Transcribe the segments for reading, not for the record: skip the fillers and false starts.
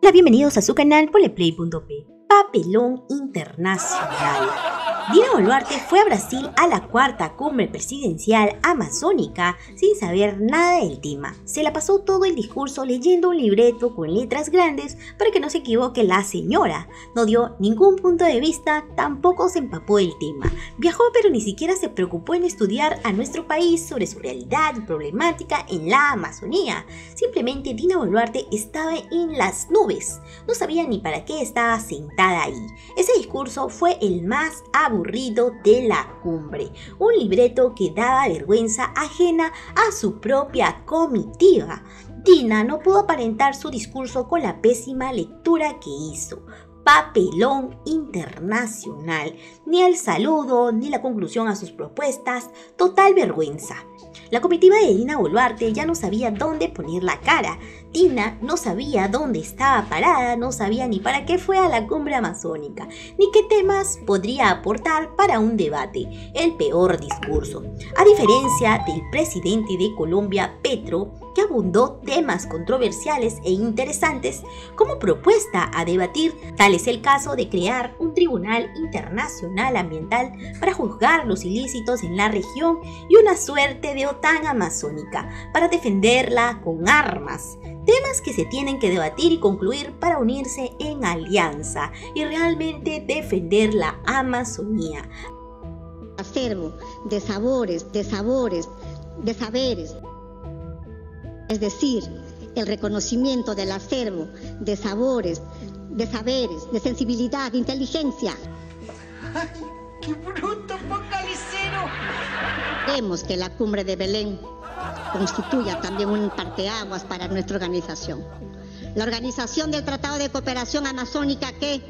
Hola, bienvenidos a su canal Poleplay.p. Papelón internacional. Dina Boluarte fue a Brasil a la cuarta cumbre presidencial amazónica sin saber nada del tema. Se la pasó todo el discurso leyendo un libreto con letras grandes para que no se equivoque la señora. No dio ningún punto de vista, tampoco se empapó del tema. Viajó pero ni siquiera se preocupó en estudiar a nuestro país sobre su realidad y problemática en la Amazonía. Simplemente Dina Boluarte estaba en las nubes. No sabía ni para qué estaba sentada ahí. Ese discurso fue el más aburrido de la cumbre, un libreto que daba vergüenza ajena a su propia comitiva. Dina no pudo aparentar su discurso con la pésima lectura que hizo. Papelón internacional, ni el saludo ni la conclusión a sus propuestas, total vergüenza. La comitiva de Dina Boluarte ya no sabía dónde poner la cara. Dina no sabía dónde estaba parada, no sabía ni para qué fue a la cumbre amazónica, ni qué temas podría aportar para un debate. El peor discurso. A diferencia del presidente de Colombia, Petro, que abundó temas controversiales e interesantes como propuesta a debatir. Tal es el caso de crear un tribunal internacional ambiental para juzgar los ilícitos en la región y una suerte de OTAN amazónica para defenderla con armas. Temas que se tienen que debatir y concluir para unirse en alianza y realmente defender la Amazonía. Acervo de sabores, de saberes. Es decir, el reconocimiento del acervo de sabores, de saberes, de sensibilidad, de inteligencia. ¡Ay, qué bruto, focalicero! Queremos que la cumbre de Belén constituya también un parteaguas para nuestra organización. La organización del Tratado de Cooperación Amazónica que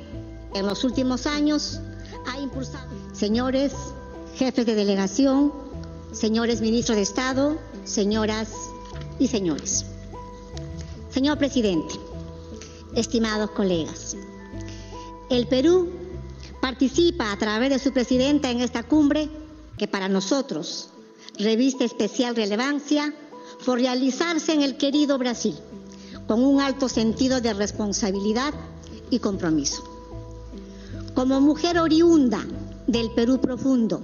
en los últimos años ha impulsado. Señores jefes de delegación, señores ministros de Estado, señoras y señores. Señor presidente, estimados colegas, el Perú participa a través de su presidenta en esta cumbre que para nosotros reviste especial relevancia por realizarse en el querido Brasil con un alto sentido de responsabilidad y compromiso. Como mujer oriunda del Perú profundo,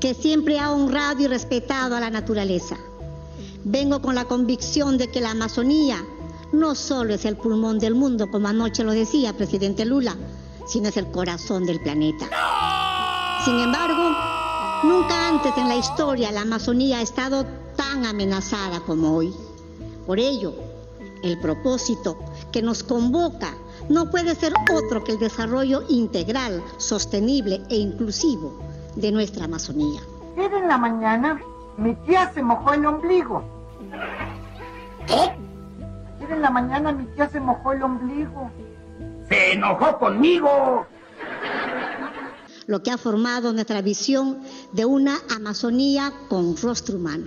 que siempre ha honrado y respetado a la naturaleza, vengo con la convicción de que la Amazonía no solo es el pulmón del mundo, como anoche lo decía presidente Lula, sino es el corazón del planeta. Sin embargo, nunca antes en la historia la Amazonía ha estado tan amenazada como hoy. Por ello, el propósito que nos convoca no puede ser otro que el desarrollo integral, sostenible e inclusivo de nuestra Amazonía. Ayer en la mañana mi tía se mojó el ombligo. ¿Qué? Ayer en la mañana mi tía se mojó el ombligo. ¡Se enojó conmigo! Lo que ha formado nuestra visión de una Amazonía con rostro humano.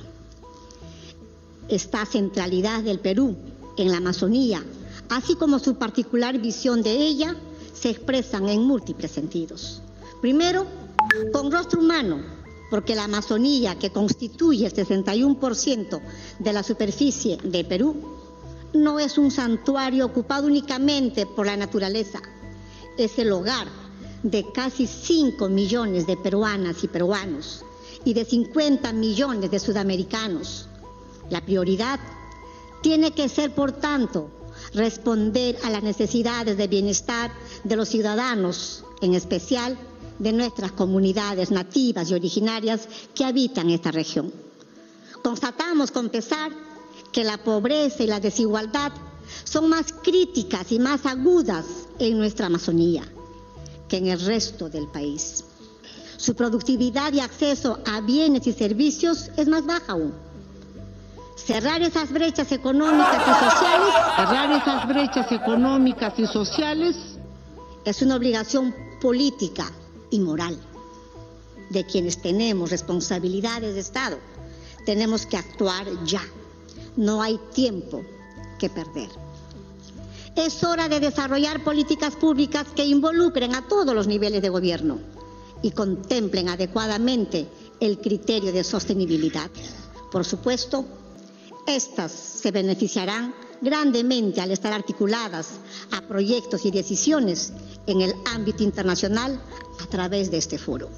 Esta centralidad del Perú en la Amazonía, así como su particular visión de ella, se expresan en múltiples sentidos. Primero, con rostro humano, porque la Amazonía, que constituye el 61% de la superficie de Perú, no es un santuario ocupado únicamente por la naturaleza, es el hogar de casi 5 millones de peruanas y peruanos y de 50 millones de sudamericanos. La prioridad tiene que ser, por tanto, responder a las necesidades de bienestar de los ciudadanos, en especial de nuestras comunidades nativas y originarias que habitan esta región. Constatamos con pesar que la pobreza y la desigualdad son más críticas y más agudas en nuestra Amazonía que en el resto del país. Su productividad y acceso a bienes y servicios es más baja aún. Cerrar esas brechas económicas y sociales es una obligación política y moral de quienes tenemos responsabilidades de Estado. Tenemos que actuar ya. No hay tiempo que perder. Es hora de desarrollar políticas públicas que involucren a todos los niveles de gobierno y contemplen adecuadamente el criterio de sostenibilidad. Por supuesto, estas se beneficiarán grandemente al estar articuladas a proyectos y decisiones en el ámbito internacional a través de este foro.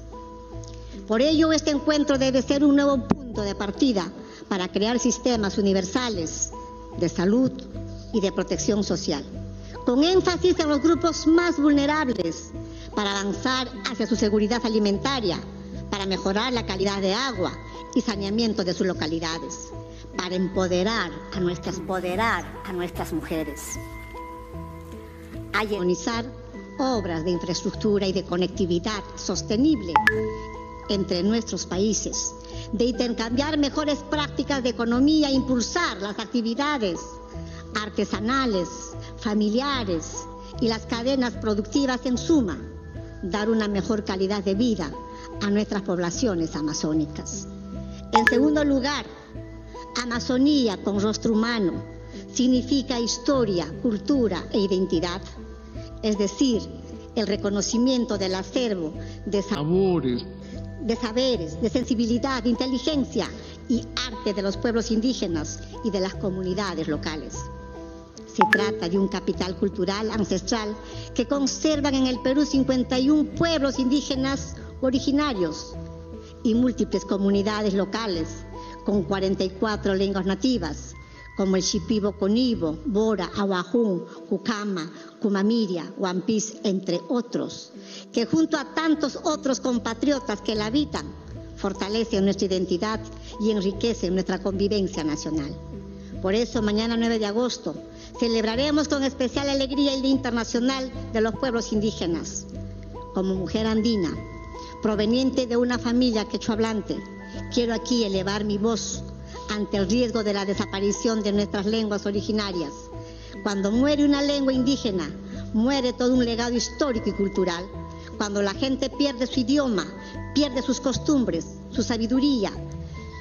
Por ello, este encuentro debe ser un nuevo punto de partida para crear sistemas universales de salud y de protección social, con énfasis en los grupos más vulnerables, para avanzar hacia su seguridad alimentaria, para mejorar la calidad de agua y saneamiento de sus localidades, para empoderar a nuestras mujeres, a armonizar obras de infraestructura y de conectividad sostenible entre nuestros países, de intercambiar mejores prácticas de economía e impulsar las actividades artesanales, familiares y las cadenas productivas, en suma, dar una mejor calidad de vida a nuestras poblaciones amazónicas. En segundo lugar, Amazonía con rostro humano significa historia, cultura e identidad, es decir, el reconocimiento del acervo de saberes, de sensibilidad, de inteligencia y arte de los pueblos indígenas y de las comunidades locales. Se trata de un capital cultural ancestral que conservan en el Perú 51 pueblos indígenas originarios y múltiples comunidades locales con 44 lenguas nativas, como el Shipibo Conibo, Bora, Aguajún, Cucama, Cumamiria, Huampis, entre otros, que junto a tantos otros compatriotas que la habitan, fortalecen nuestra identidad y enriquecen nuestra convivencia nacional. Por eso, mañana 9 de agosto, celebraremos con especial alegría el Día Internacional de los Pueblos Indígenas. Como mujer andina, proveniente de una familia quechohablante, quiero aquí elevar mi voz ante el riesgo de la desaparición de nuestras lenguas originarias. Cuando muere una lengua indígena, muere todo un legado histórico y cultural. Cuando la gente pierde su idioma, pierde sus costumbres, su sabiduría,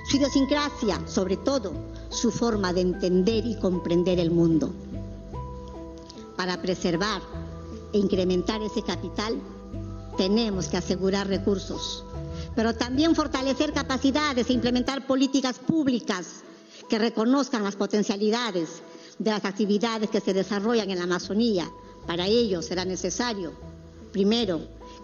su idiosincrasia, sobre todo, su forma de entender y comprender el mundo. Para preservar e incrementar ese capital, tenemos que asegurar recursos, pero también fortalecer capacidades e implementar políticas públicas que reconozcan las potencialidades de las actividades que se desarrollan en la Amazonía. Para ello será necesario, primero,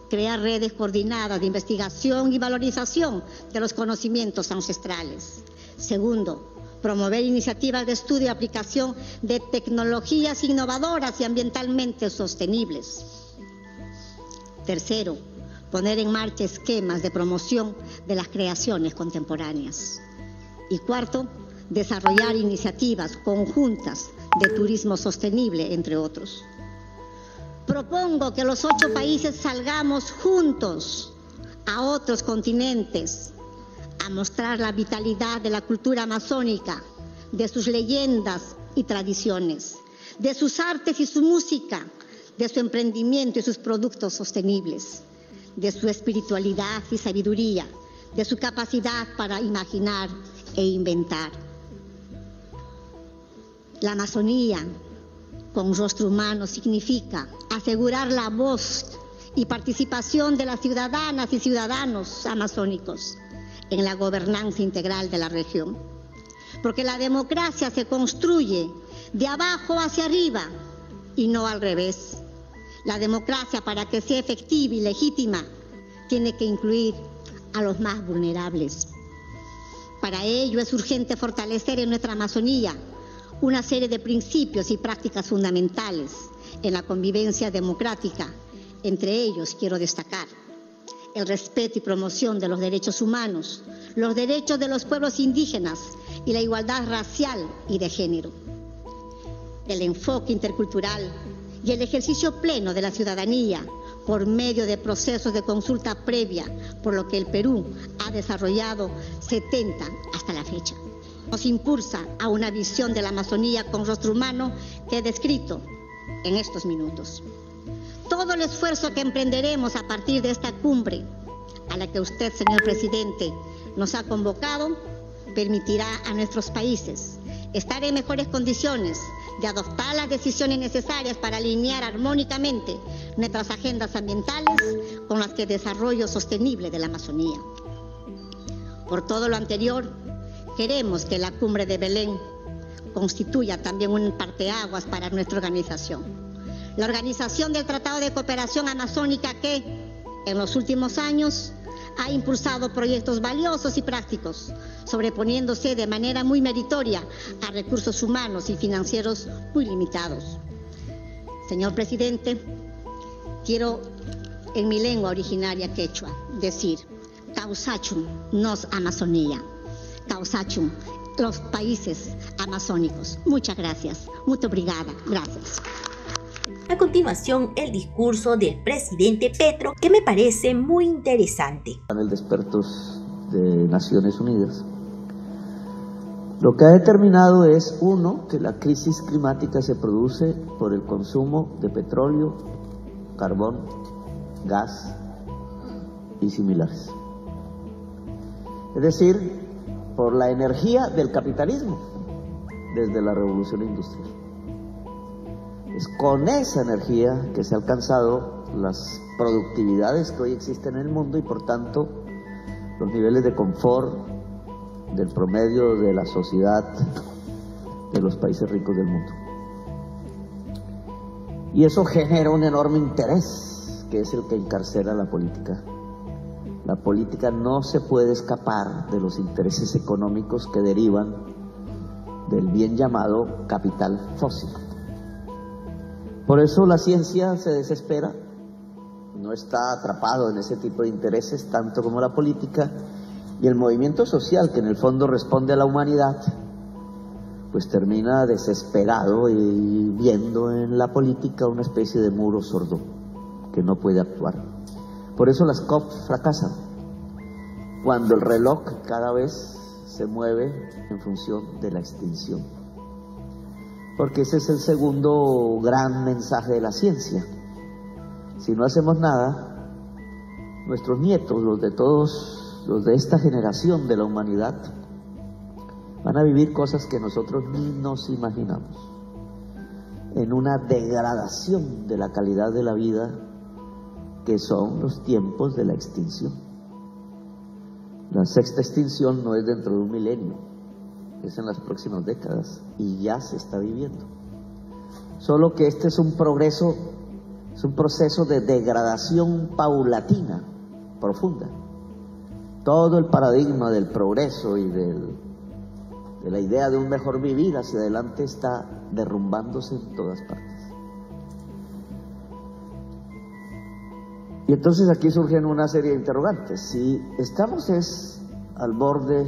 crear redes coordinadas de investigación y valorización de los conocimientos ancestrales. Segundo, promover iniciativas de estudio y aplicación de tecnologías innovadoras y ambientalmente sostenibles. Tercero, poner en marcha esquemas de promoción de las creaciones contemporáneas. Y cuarto, desarrollar iniciativas conjuntas de turismo sostenible, entre otros. Propongo que los 8 países salgamos juntos a otros continentes a mostrar la vitalidad de la cultura amazónica, de sus leyendas y tradiciones, de sus artes y su música, de su emprendimiento y sus productos sostenibles, de su espiritualidad y sabiduría, de su capacidad para imaginar e inventar. La Amazonía con rostro humano significa asegurar la voz y participación de las ciudadanas y ciudadanos amazónicos en la gobernanza integral de la región. Porque la democracia se construye de abajo hacia arriba y no al revés. La democracia, para que sea efectiva y legítima, tiene que incluir a los más vulnerables. Para ello es urgente fortalecer en nuestra Amazonía una serie de principios y prácticas fundamentales en la convivencia democrática. Entre ellos quiero destacar el respeto y promoción de los derechos humanos, los derechos de los pueblos indígenas y la igualdad racial y de género. El enfoque intercultural y el ejercicio pleno de la ciudadanía por medio de procesos de consulta previa, por lo que el Perú ha desarrollado 70 hasta la fecha. Nos impulsa a una visión de la Amazonía con rostro humano que he descrito en estos minutos. Todo el esfuerzo que emprenderemos a partir de esta cumbre, a la que usted, señor presidente, nos ha convocado, permitirá a nuestros países estar en mejores condiciones de adoptar las decisiones necesarias para alinear armónicamente nuestras agendas ambientales con las de desarrollo sostenible de la Amazonía. Por todo lo anterior, queremos que la Cumbre de Belén constituya también un parteaguas para nuestra organización. La organización del Tratado de Cooperación Amazónica que, en los últimos años, ha impulsado proyectos valiosos y prácticos, sobreponiéndose de manera muy meritoria a recursos humanos y financieros muy limitados. Señor presidente, quiero en mi lengua originaria quechua decir: Causachum nos Amazonía, Causachum los países amazónicos. Muchas gracias, muito obrigada, gracias. A continuación, el discurso del presidente Petro, que me parece muy interesante. Panel de expertos de Naciones Unidas. Lo que ha determinado es, uno, que la crisis climática se produce por el consumo de petróleo, carbón, gas y similares. Es decir, por la energía del capitalismo desde la revolución industrial. Es con esa energía que se han alcanzado las productividades que hoy existen en el mundo y por tanto los niveles de confort del promedio de la sociedad de los países ricos del mundo. Y eso genera un enorme interés, que es el que encarcela la política. La política no se puede escapar de los intereses económicos que derivan del bien llamado capital fósil. Por eso la ciencia se desespera, no está atrapado en ese tipo de intereses tanto como la política, y el movimiento social, que en el fondo responde a la humanidad, pues termina desesperado y viendo en la política una especie de muro sordo que no puede actuar. Por eso las COP fracasan, cuando el reloj cada vez se mueve en función de la extinción. Porque ese es el segundo gran mensaje de la ciencia. Si no hacemos nada, nuestros nietos, los de todos, los de esta generación de la humanidad, van a vivir cosas que nosotros ni nos imaginamos, en una degradación de la calidad de la vida, que son los tiempos de la extinción. La sexta extinción no es dentro de un milenio, es en las próximas décadas y ya se está viviendo. Solo que este es un progreso, es un proceso de degradación paulatina, profunda. Todo el paradigma del progreso y de la idea de un mejor vivir hacia adelante está derrumbándose en todas partes. Y entonces aquí surgen una serie de interrogantes. Si estamos al borde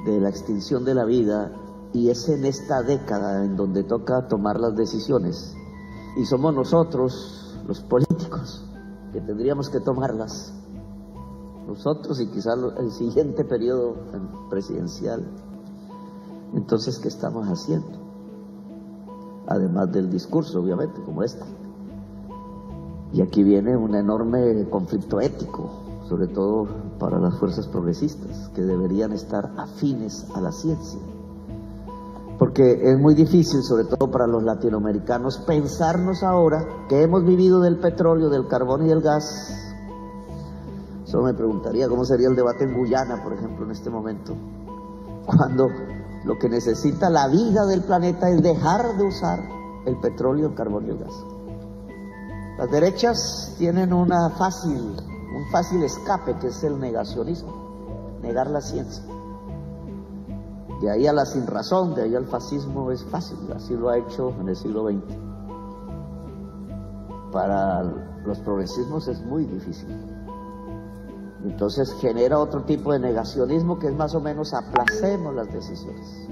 de la extinción de la vida y es en esta década en donde toca tomar las decisiones y somos nosotros, los políticos, que tendríamos que tomarlas, nosotros y quizás el siguiente periodo presidencial, entonces ¿qué estamos haciendo? Además del discurso, obviamente, como este. Y aquí viene un enorme conflicto ético, sobre todo para las fuerzas progresistas, que deberían estar afines a la ciencia. Porque es muy difícil, sobre todo para los latinoamericanos, pensarnos ahora que hemos vivido del petróleo, del carbón y del gas. Solo me preguntaría cómo sería el debate en Guyana, por ejemplo, en este momento, cuando lo que necesita la vida del planeta es dejar de usar el petróleo, el carbón y el gas. Las derechas tienen un fácil escape, que es el negacionismo, negar la ciencia. De ahí a la sinrazón, de ahí al fascismo es fácil, así lo ha hecho en el siglo XX. Para los progresismos es muy difícil. Entonces genera otro tipo de negacionismo que es más o menos aplacemos las decisiones.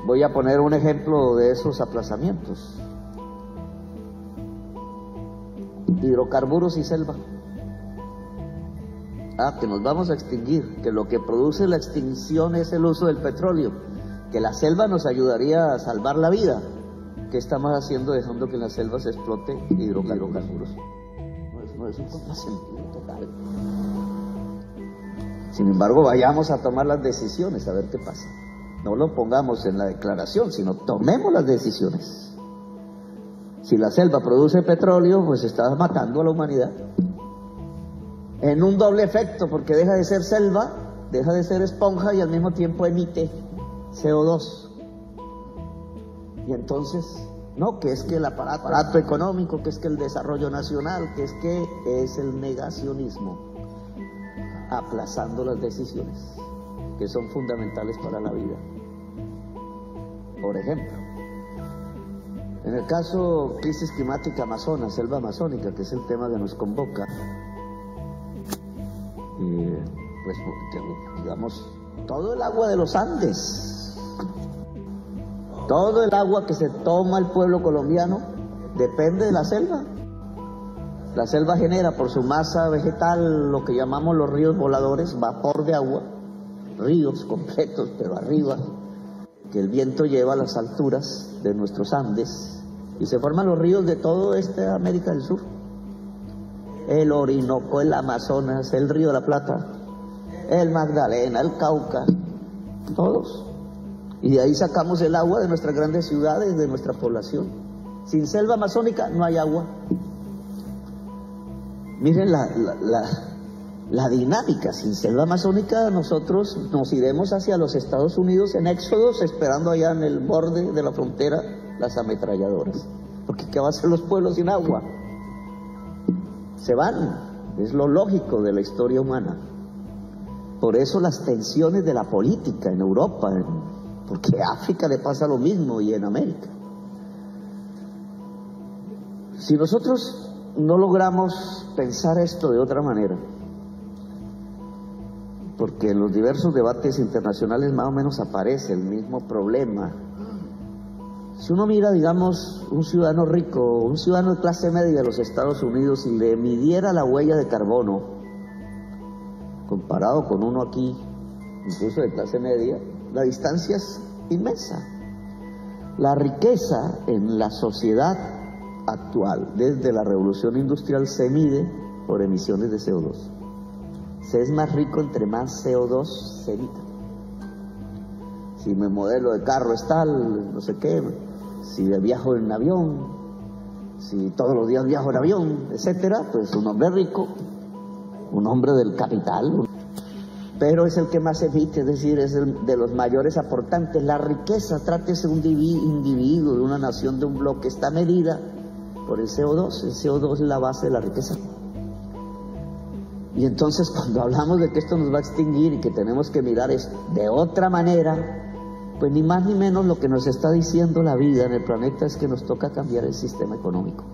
Voy a poner un ejemplo de esos aplazamientos. Hidrocarburos y selva. Que nos vamos a extinguir, que lo que produce la extinción es el uso del petróleo, que la selva nos ayudaría a salvar la vida. ¿Qué estamos haciendo dejando que en la selva se explote hidrocarburos? No es un contrasentido total. Sin embargo, vayamos a tomar las decisiones, a ver qué pasa. No lo pongamos en la declaración, sino tomemos las decisiones. Si la selva produce petróleo, pues está matando a la humanidad. En un doble efecto, porque deja de ser selva, deja de ser esponja y al mismo tiempo emite CO2. Y entonces, no, que es que el aparato económico, que es que el desarrollo nacional, que es el negacionismo, aplazando las decisiones que son fundamentales para la vida. Por ejemplo, en el caso crisis climática amazona, selva amazónica, que es el tema que nos convoca, pues digamos, todo el agua de los Andes, todo el agua que se toma el pueblo colombiano depende de la selva. La selva genera por su masa vegetal lo que llamamos los ríos voladores, vapor de agua, ríos completos, pero arriba, que el viento lleva a las alturas de nuestros Andes, y se forman los ríos de todo América del Sur. El Orinoco, el Amazonas, el Río de la Plata, el Magdalena, el Cauca, todos. Y de ahí sacamos el agua de nuestras grandes ciudades, de nuestra población. Sin selva amazónica no hay agua. Miren la dinámica. Sin selva amazónica nosotros nos iremos hacia los Estados Unidos en éxodos, esperando allá en el borde de la frontera las ametralladoras. Porque ¿qué va a hacer los pueblos sin agua? Se van. Es lo lógico de la historia humana. Por eso las tensiones de la política en Europa, porque a África le pasa lo mismo y en América. Si nosotros no logramos pensar esto de otra manera, porque en los diversos debates internacionales más o menos aparece el mismo problema. Si uno mira, digamos, un ciudadano rico, un ciudadano de clase media de los Estados Unidos y le midiera la huella de carbono, comparado con uno aquí, incluso de clase media, la distancia es inmensa. La riqueza en la sociedad actual, desde la revolución industrial, se mide por emisiones de CO2. Se es más rico entre más CO2 se emita. Si mi modelo de carro es tal, no sé qué, si viajo en avión, si todos los días viajo en avión, etcétera, pues un hombre rico, un hombre del capital, pero es el que más emite, es decir, es el de los mayores aportantes. La riqueza, trátese de un individuo, de una nación, de un bloque, está medida por el CO2. El CO2 es la base de la riqueza. Y entonces cuando hablamos de que esto nos va a extinguir y que tenemos que mirar esto de otra manera, pues ni más ni menos lo que nos está diciendo la vida en el planeta es que nos toca cambiar el sistema económico.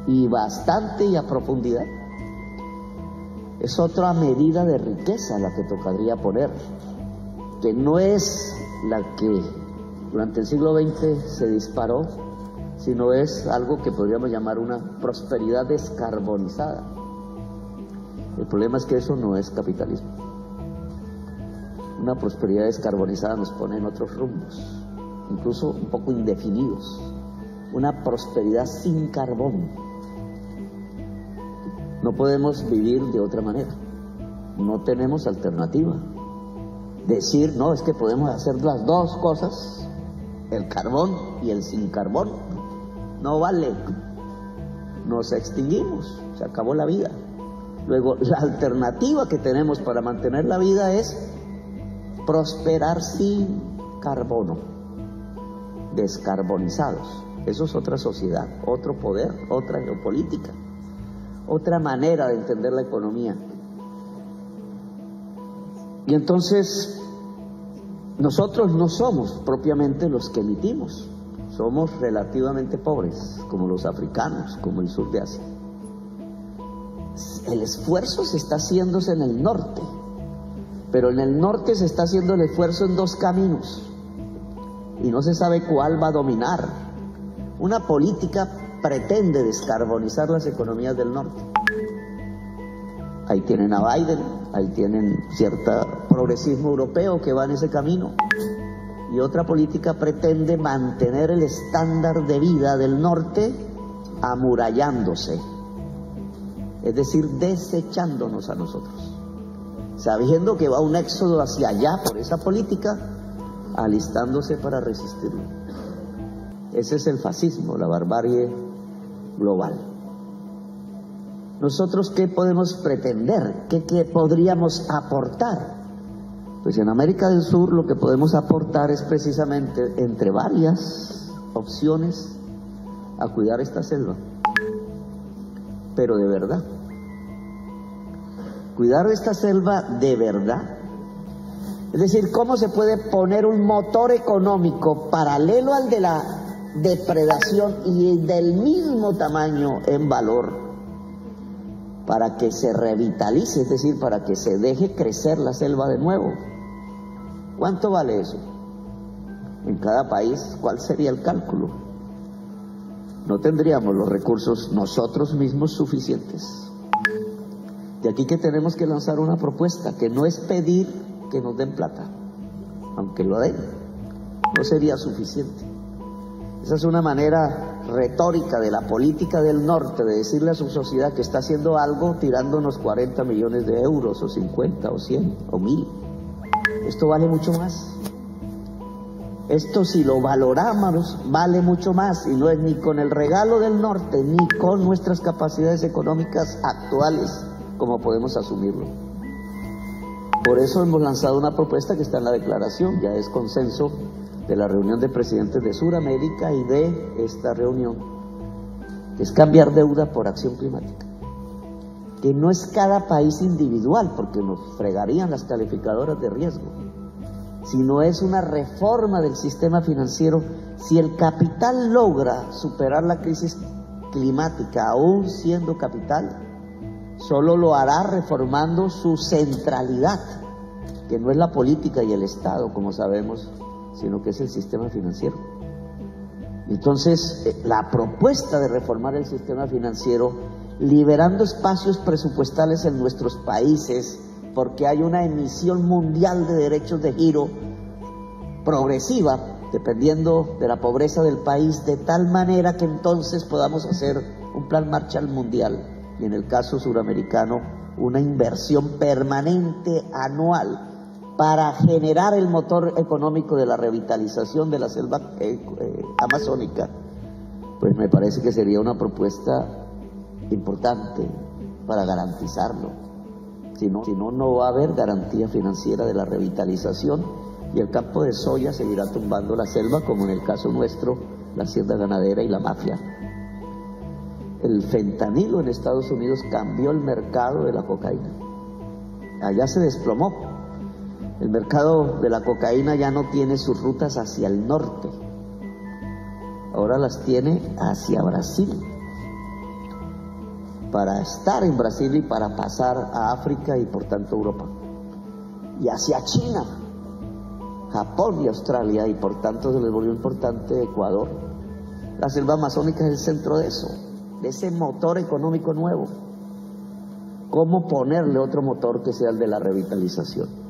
Y bastante y a profundidad. Es otra medida de riqueza la que tocaría poner, que no es la que durante el siglo XX se disparó, sino es algo que podríamos llamar una prosperidad descarbonizada. El problema es que eso no es capitalismo. Una prosperidad descarbonizada nos pone en otros rumbos, incluso un poco indefinidos. Una prosperidad sin carbón. No podemos vivir de otra manera. No tenemos alternativa. Decir, no, es que podemos hacer las dos cosas, el carbón y el sin carbón, no vale. Nos extinguimos, se acabó la vida. Luego, la alternativa que tenemos para mantener la vida es prosperar sin carbono, descarbonizados. Eso es otra sociedad, otro poder, otra geopolítica, otra manera de entender la economía. Y entonces, nosotros no somos propiamente los que emitimos, somos relativamente pobres, como los africanos, como el sur de Asia. El esfuerzo se está haciéndose en el norte, pero en el norte se está haciendo el esfuerzo en dos caminos y no se sabe cuál va a dominar. Una política pretende descarbonizar las economías del norte. Ahí tienen a Biden, ahí tienen cierto progresismo europeo que va en ese camino. Y otra política pretende mantener el estándar de vida del norte amurallándose, es decir, desechándonos a nosotros, sabiendo que va un éxodo hacia allá por esa política, alistándose para resistirlo. Ese es el fascismo, la barbarie global. ¿Nosotros qué podemos pretender? ¿Qué podríamos aportar? Pues en América del Sur lo que podemos aportar es precisamente, entre varias opciones, a cuidar esta selva, pero de verdad. Cuidar esta selva de verdad. Es decir, ¿cómo se puede poner un motor económico paralelo al de la depredación y del mismo tamaño en valor para que se revitalice, es decir, para que se deje crecer la selva de nuevo? ¿Cuánto vale eso? En cada país, ¿cuál sería el cálculo? No tendríamos los recursos nosotros mismos suficientes. De aquí que tenemos que lanzar una propuesta, que no es pedir que nos den plata, aunque lo den, no sería suficiente. Esa es una manera retórica de la política del norte de decirle a su sociedad que está haciendo algo tirándonos 40 millones de euros, o 50, o 100, o 1000. Esto vale mucho más. Esto, si lo valoramos, vale mucho más, y no es ni con el regalo del norte ni con nuestras capacidades económicas actuales como podemos asumirlo. Por eso hemos lanzado una propuesta que está en la declaración, ya es consenso de la reunión de presidentes de Sudamérica y de esta reunión, que es cambiar deuda por acción climática. Que no es cada país individual, porque nos fregarían las calificadoras de riesgo, sino es una reforma del sistema financiero. Si el capital logra superar la crisis climática, aún siendo capital, solo lo hará reformando su centralidad, que no es la política y el Estado, como sabemos, sino que es el sistema financiero. Entonces, la propuesta de reformar el sistema financiero, liberando espacios presupuestales en nuestros países, porque hay una emisión mundial de derechos de giro progresiva, dependiendo de la pobreza del país, de tal manera que entonces podamos hacer un plan Marshall mundial, y en el caso suramericano, una inversión permanente anual para generar el motor económico de la revitalización de la selva amazónica. Pues me parece que sería una propuesta importante para garantizarlo. Si no, no va a haber garantía financiera de la revitalización, y el campo de soya seguirá tumbando la selva, como en el caso nuestro, la hacienda ganadera y la mafia. El fentanilo en Estados Unidos cambió el mercado de la cocaína. Allá se desplomó. El mercado de la cocaína ya no tiene sus rutas hacia el norte, ahora las tiene hacia Brasil, para estar en Brasil y para pasar a África y por tanto Europa, y hacia China, Japón y Australia, y por tanto se les volvió importante Ecuador. La selva amazónica es el centro de eso, de ese motor económico nuevo. ¿Cómo ponerle otro motor que sea el de la revitalización?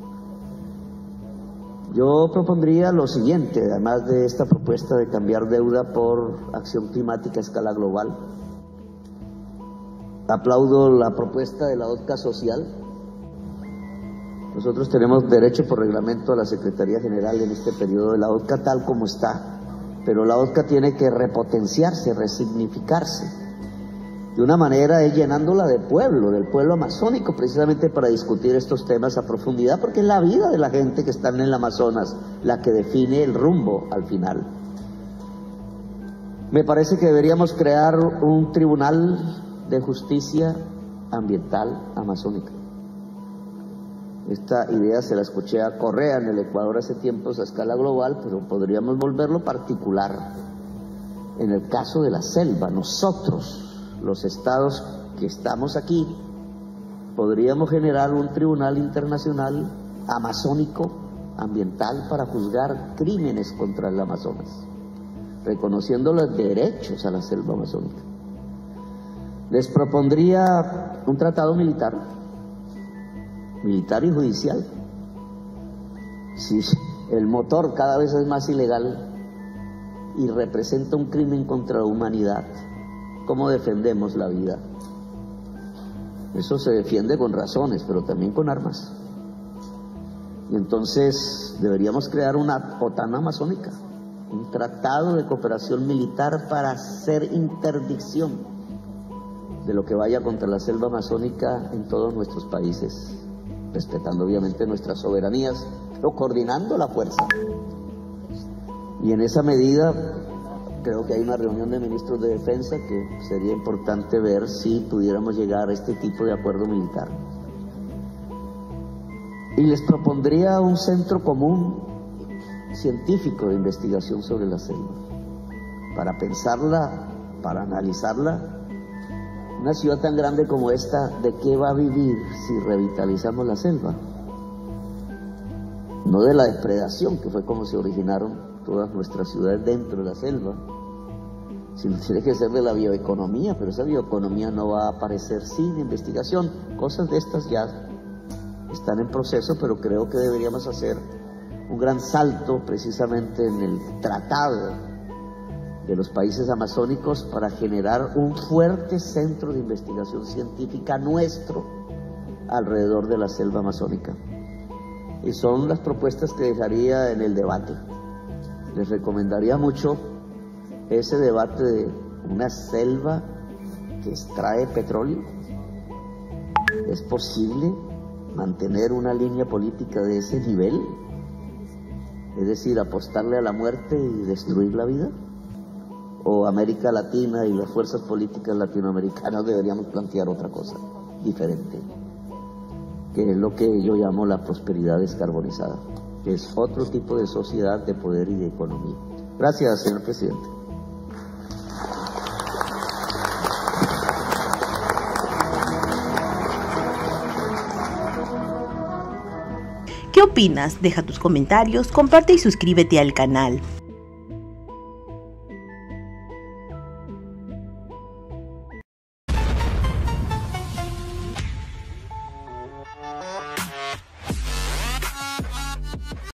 Yo propondría lo siguiente, además de esta propuesta de cambiar deuda por acción climática a escala global. Aplaudo la propuesta de la ODCA social. Nosotros tenemos derecho por reglamento a la Secretaría General en este periodo de la ODCA tal como está, pero la ODCA tiene que repotenciarse, resignificarse. De una manera es llenándola de pueblo, del pueblo amazónico, precisamente para discutir estos temas a profundidad, porque es la vida de la gente que está en el Amazonas la que define el rumbo al final. Me parece que deberíamos crear un tribunal de justicia ambiental amazónica. Esta idea se la escuché a Correa en el Ecuador hace tiempos a escala global, pero podríamos volverlo particular. En el caso de la selva, nosotros, los estados que estamos aquí, podríamos generar un tribunal internacional amazónico, ambiental, para juzgar crímenes contra el Amazonas, reconociendo los derechos a la selva amazónica. Les propondría un tratado militar y judicial. Si el motor cada vez es más ilegal y representa un crimen contra la humanidad, ¿cómo defendemos la vida? Eso se defiende con razones, pero también con armas. Y entonces deberíamos crear una OTAN amazónica, un tratado de cooperación militar para hacer interdicción de lo que vaya contra la selva amazónica en todos nuestros países. respetando obviamente nuestras soberanías, pero coordinando la fuerza. Y en esa medida creo que hay una reunión de ministros de defensa que sería importante ver si pudiéramos llegar a este tipo de acuerdo militar. Y les propondría un centro común científico de investigación sobre la selva, para pensarla, para analizarla. Una ciudad tan grande como esta, ¿de qué va a vivir si revitalizamos la selva? No de la depredación, que fue como se originaron todas nuestras ciudades dentro de la selva, sino tiene que ser de la bioeconomía, pero esa bioeconomía no va a aparecer sin investigación. Cosas de estas ya están en proceso, pero creo que deberíamos hacer un gran salto precisamente en el tratado de los países amazónicos para generar un fuerte centro de investigación científica nuestro alrededor de la selva amazónica. Y son las propuestas que dejaría en el debate. Les recomendaría mucho ese debate de una selva que extrae petróleo. ¿Es posible mantener una línea política de ese nivel? Es decir, apostarle a la muerte y destruir la vida. ¿O América Latina y las fuerzas políticas latinoamericanas deberíamos plantear otra cosa diferente? Que es lo que yo llamo la prosperidad descarbonizada, que es otro tipo de sociedad, de poder y de economía. Gracias, señor presidente. ¿Qué opinas? Deja tus comentarios, comparte y suscríbete al canal.